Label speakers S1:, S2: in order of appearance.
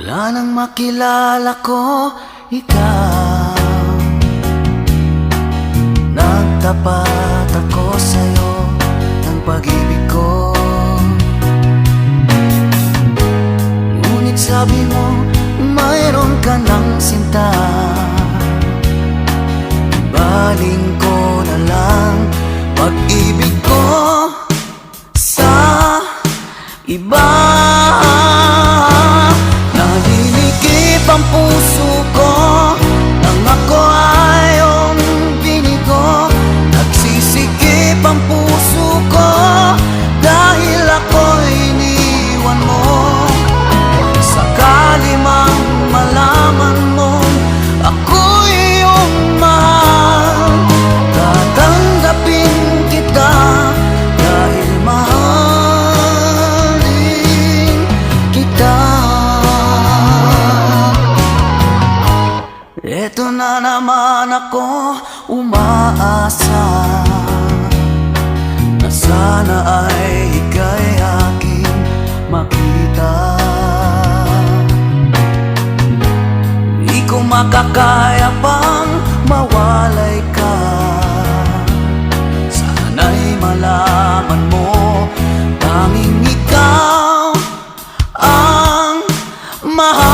S1: Mula nang makilala ko ikaw, nagtapat ako sa'yo ng pag-ibig ko. Ngunit sabi mo, mayroon ka ng sinta. Baling ko na lang pag-ibig ko sa iba. Nalilikip ang puso ko nang ako ay iyong binigo. Nagsisikip ang puso ko dahil ako'y iniwan mo. Sakali mang malaman mo ako'y iyong mahal, tatanggapin kita dahil mahalin kita. Eto na naman ako umaasa na sana ay ika'y aking makita. Di ko makakaya pang mawalay ka. Sana'y malaman mo tanging ikaw ang mahal.